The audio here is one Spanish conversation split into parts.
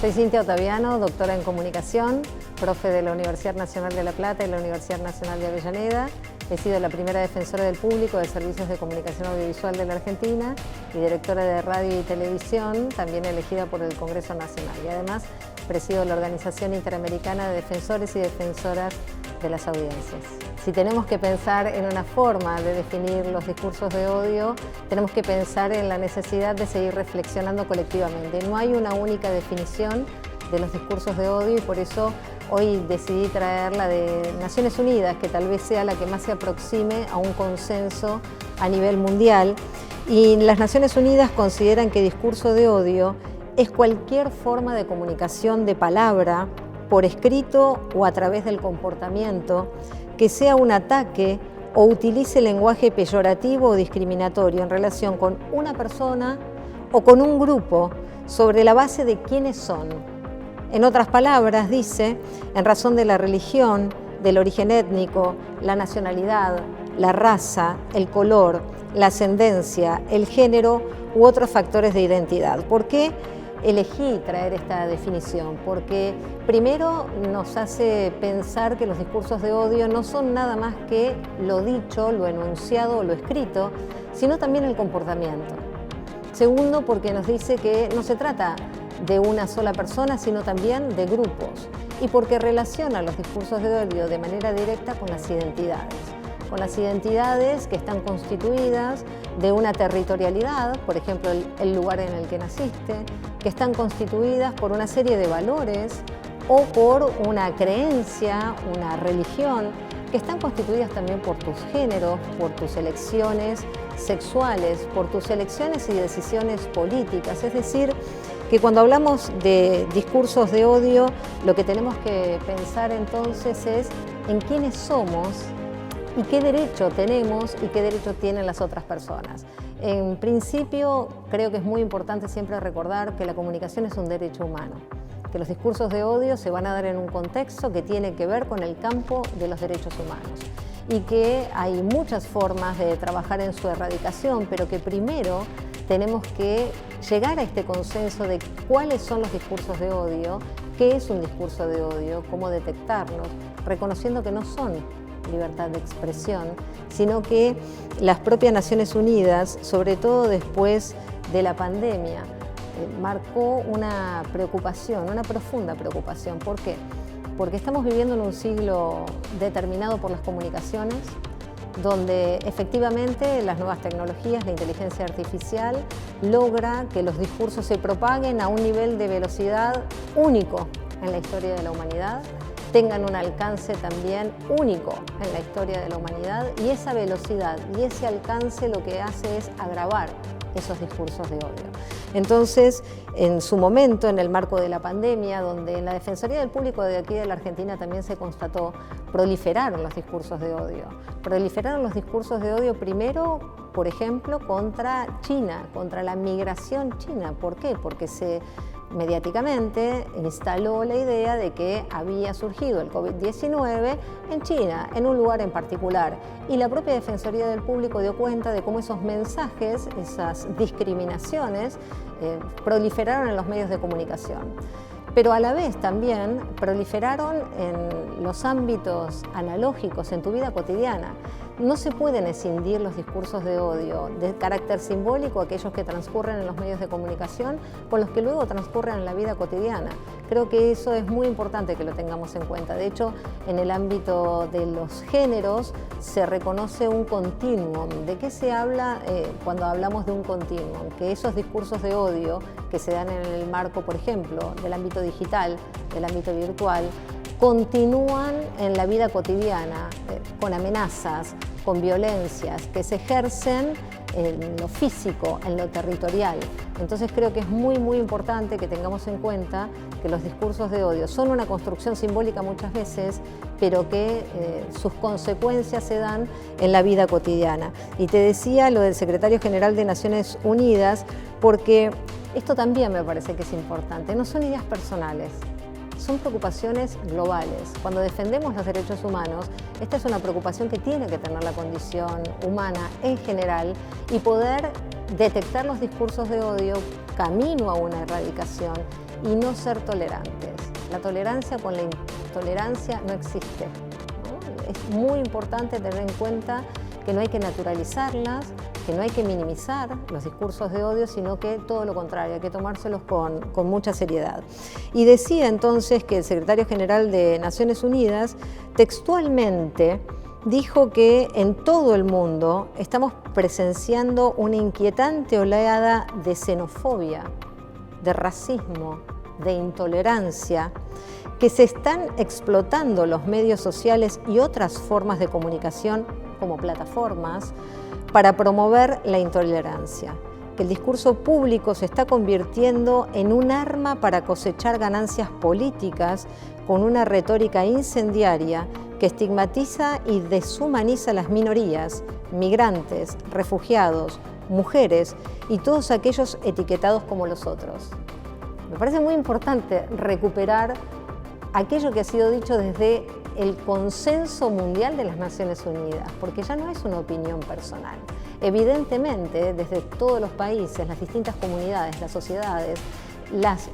Soy Cintia Ottaviano, doctora en comunicación, profe de la Universidad Nacional de La Plata y la Universidad Nacional de Avellaneda. He sido la primera defensora del público de servicios de comunicación audiovisual de la Argentina y directora de radio y televisión, también elegida por el Congreso Nacional. Y además presido la Organización Interamericana de Defensores y Defensoras de las Audiencias. Si tenemos que pensar en una forma de definir los discursos de odio, tenemos que pensar en la necesidad de seguir reflexionando colectivamente. No hay una única definición de los discursos de odio y por eso hoy decidí traer la de Naciones Unidas, que tal vez sea la que más se aproxime a un consenso a nivel mundial. Y las Naciones Unidas consideran que discurso de odio es cualquier forma de comunicación de palabra, por escrito o a través del comportamiento, que sea un ataque o utilice lenguaje peyorativo o discriminatorio en relación con una persona o con un grupo sobre la base de quiénes son. En otras palabras, dice, en razón de la religión, del origen étnico, la nacionalidad, la raza, el color, la ascendencia, el género u otros factores de identidad. ¿Por qué elegí traer esta definición? Porque primero nos hace pensar que los discursos de odio no son nada más que lo dicho, lo enunciado o lo escrito, sino también el comportamiento. Segundo, porque nos dice que no se trata de una sola persona, sino también de grupos, y porque relaciona los discursos de odio de manera directa con las identidades que están constituidas de una territorialidad, por ejemplo, el lugar en el que naciste, que están constituidas por una serie de valores o por una creencia, una religión, que están constituidas también por tus géneros, por tus elecciones sexuales, por tus elecciones y decisiones políticas. Es decir, que cuando hablamos de discursos de odio, lo que tenemos que pensar entonces es en quiénes somos y qué derecho tenemos y qué derecho tienen las otras personas. En principio, creo que es muy importante siempre recordar que la comunicación es un derecho humano, que los discursos de odio se van a dar en un contexto que tiene que ver con el campo de los derechos humanos y que hay muchas formas de trabajar en su erradicación, pero que primero tenemos que llegar a este consenso de cuáles son los discursos de odio, qué es un discurso de odio, cómo detectarlos, reconociendo que no son libertad de expresión, sino que las propias Naciones Unidas, sobre todo después de la pandemia, marcó una preocupación, una profunda preocupación. ¿Por qué? Porque estamos viviendo en un siglo determinado por las comunicaciones, donde efectivamente las nuevas tecnologías, la inteligencia artificial, logra que los discursos se propaguen a un nivel de velocidad único en la historia de la humanidad, tengan un alcance también único en la historia de la humanidad, y esa velocidad y ese alcance lo que hace es agravar esos discursos de odio. Entonces, en su momento, en el marco de la pandemia, donde en la Defensoría del Público de aquí de la Argentina también se constató, proliferaron los discursos de odio. Proliferaron los discursos de odio primero, por ejemplo, contra China, contra la migración china. ¿Por qué? Porque mediáticamente instaló la idea de que había surgido el COVID-19 en China, en un lugar en particular. Y la propia Defensoría del Público dio cuenta de cómo esos mensajes, esas discriminaciones, proliferaron en los medios de comunicación. Pero a la vez también proliferaron en los ámbitos analógicos, en tu vida cotidiana. No se pueden escindir los discursos de odio de carácter simbólico, aquellos que transcurren en los medios de comunicación, con los que luego transcurren en la vida cotidiana. Creo que eso es muy importante que lo tengamos en cuenta. De hecho, en el ámbito de los géneros se reconoce un continuum. ¿De qué se habla cuando hablamos de un continuum? Que esos discursos de odio que se dan en el marco, por ejemplo, del ámbito digital, del ámbito virtual, continúan en la vida cotidiana, con amenazas, con violencias que se ejercen en lo físico, en lo territorial. Entonces creo que es muy, muy importante que tengamos en cuenta que los discursos de odio son una construcción simbólica muchas veces, pero que sus consecuencias se dan en la vida cotidiana. Y te decía lo del secretario general de Naciones Unidas, porque esto también me parece que es importante. No son ideas personales, son preocupaciones globales. Cuando defendemos los derechos humanos, esta es una preocupación que tiene que tener la condición humana en general y poder detectar los discursos de odio camino a una erradicación y no ser tolerantes. La tolerancia con la intolerancia no existe, ¿no? Es muy importante tener en cuenta que no hay que naturalizarlas, que no hay que minimizar los discursos de odio, sino que todo lo contrario, hay que tomárselos con mucha seriedad. Y decía entonces que el secretario general de Naciones Unidas textualmente dijo que en todo el mundo estamos presenciando una inquietante oleada de xenofobia, de racismo, de intolerancia, que se están explotando los medios sociales y otras formas de comunicación como plataformas para promover la intolerancia, que el discurso público se está convirtiendo en un arma para cosechar ganancias políticas con una retórica incendiaria que estigmatiza y deshumaniza a las minorías, migrantes, refugiados, mujeres y todos aquellos etiquetados como los otros. Me parece muy importante recuperar aquello que ha sido dicho desde el consenso mundial de las Naciones Unidas, porque ya no es una opinión personal. Evidentemente, desde todos los países, las distintas comunidades, las sociedades, las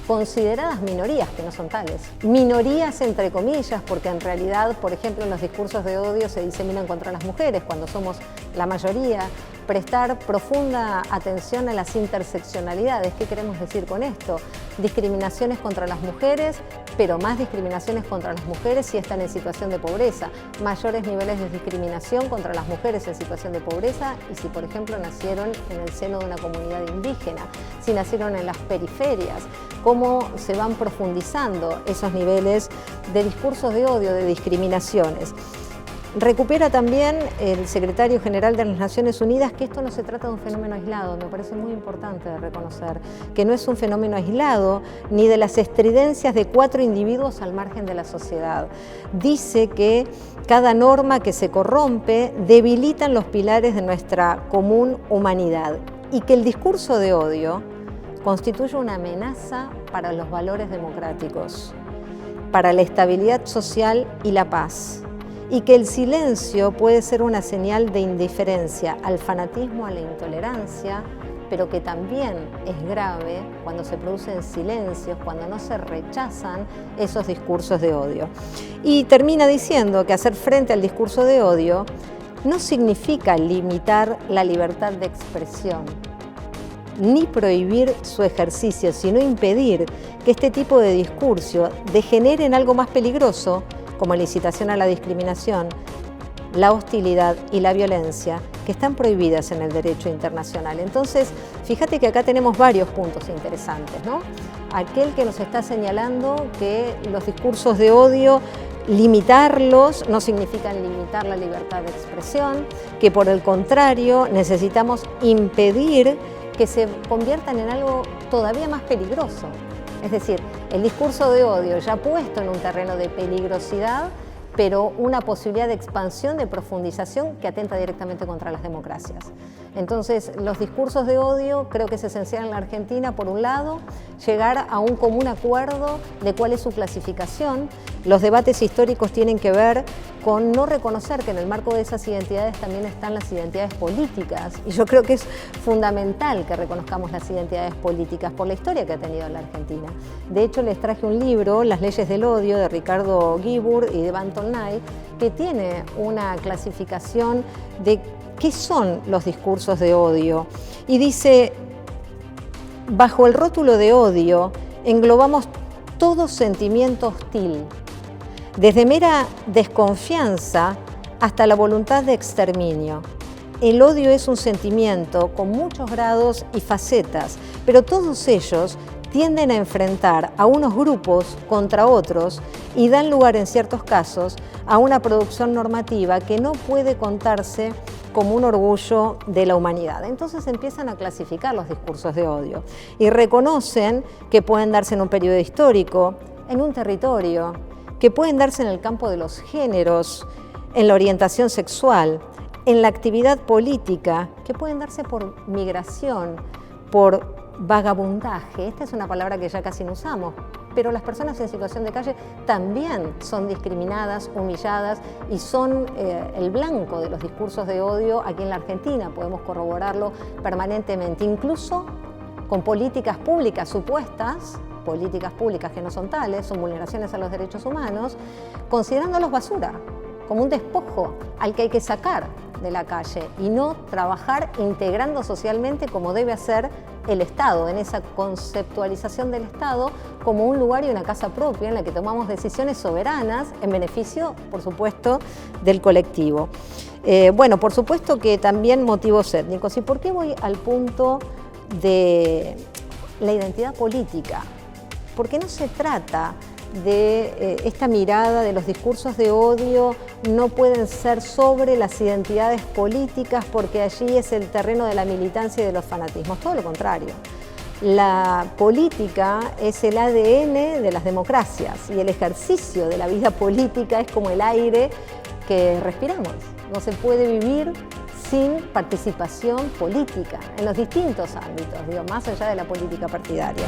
consideradas minorías, que no son tales, minorías entre comillas, porque en realidad, por ejemplo, en los discursos de odio se diseminan contra las mujeres, cuando somos la mayoría. Prestar profunda atención a las interseccionalidades. ¿Qué queremos decir con esto? Discriminaciones contra las mujeres, pero más discriminaciones contra las mujeres si están en situación de pobreza, mayores niveles de discriminación contra las mujeres en situación de pobreza y si, por ejemplo, nacieron en el seno de una comunidad indígena, si nacieron en las periferias, cómo se van profundizando esos niveles de discursos de odio, de discriminaciones. Recupera también el secretario general de las Naciones Unidas que esto no se trata de un fenómeno aislado, me parece muy importante de reconocer que no es un fenómeno aislado ni de las estridencias de 4 individuos al margen de la sociedad. Dice que cada norma que se corrompe debilita los pilares de nuestra común humanidad y que el discurso de odio constituye una amenaza para los valores democráticos, para la estabilidad social y la paz. Y que el silencio puede ser una señal de indiferencia al fanatismo, a la intolerancia, pero que también es grave cuando se producen silencios, cuando no se rechazan esos discursos de odio. Y termina diciendo que hacer frente al discurso de odio no significa limitar la libertad de expresión, ni prohibir su ejercicio, sino impedir que este tipo de discurso degenere en algo más peligroso, como la incitación a la discriminación, la hostilidad y la violencia, que están prohibidas en el derecho internacional. Entonces, fíjate que acá tenemos varios puntos interesantes, ¿no? Aquel que nos está señalando que los discursos de odio, limitarlos no significan limitar la libertad de expresión, que por el contrario necesitamos impedir que se conviertan en algo todavía más peligroso. Es decir, el discurso de odio ya puesto en un terreno de peligrosidad, pero una posibilidad de expansión, de profundización que atenta directamente contra las democracias. Entonces, los discursos de odio creo que es esencial en la Argentina, por un lado, llegar a un común acuerdo de cuál es su clasificación. Los debates históricos tienen que ver con no reconocer que en el marco de esas identidades también están las identidades políticas. Y yo creo que es fundamental que reconozcamos las identidades políticas por la historia que ha tenido la Argentina. De hecho, les traje un libro, Las leyes del odio, de Ricardo Guibur y de Banton Knight, que tiene una clasificación de qué son los discursos de odio. Y dice, bajo el rótulo de odio, englobamos todo sentimiento hostil, desde mera desconfianza hasta la voluntad de exterminio. El odio es un sentimiento con muchos grados y facetas, pero todos ellos tienden a enfrentar a unos grupos contra otros y dan lugar en ciertos casos a una producción normativa que no puede contarse como un orgullo de la humanidad. Entonces empiezan a clasificar los discursos de odio y reconocen que pueden darse en un periodo histórico, en un territorio, que pueden darse en el campo de los géneros, en la orientación sexual, en la actividad política, que pueden darse por migración, por vagabundaje. Esta es una palabra que ya casi no usamos, pero las personas en situación de calle también son discriminadas, humilladas y son el blanco de los discursos de odio aquí en la Argentina. Podemos corroborarlo permanentemente, incluso con políticas públicas supuestas, políticas públicas que no son tales, son vulneraciones a los derechos humanos, considerándolos basura, como un despojo al que hay que sacar de la calle y no trabajar integrando socialmente como debe hacer el Estado, en esa conceptualización del Estado como un lugar y una casa propia en la que tomamos decisiones soberanas en beneficio, por supuesto, del colectivo. Bueno, por supuesto que también motivos étnicos. ¿Y por qué voy al punto de la identidad política? Porque no se trata de esta mirada de los discursos de odio, no pueden ser sobre las identidades políticas porque allí es el terreno de la militancia y de los fanatismos, todo lo contrario. La política es el ADN de las democracias y el ejercicio de la vida política es como el aire que respiramos. No se puede vivir sin participación política en los distintos ámbitos, más allá de la política partidaria.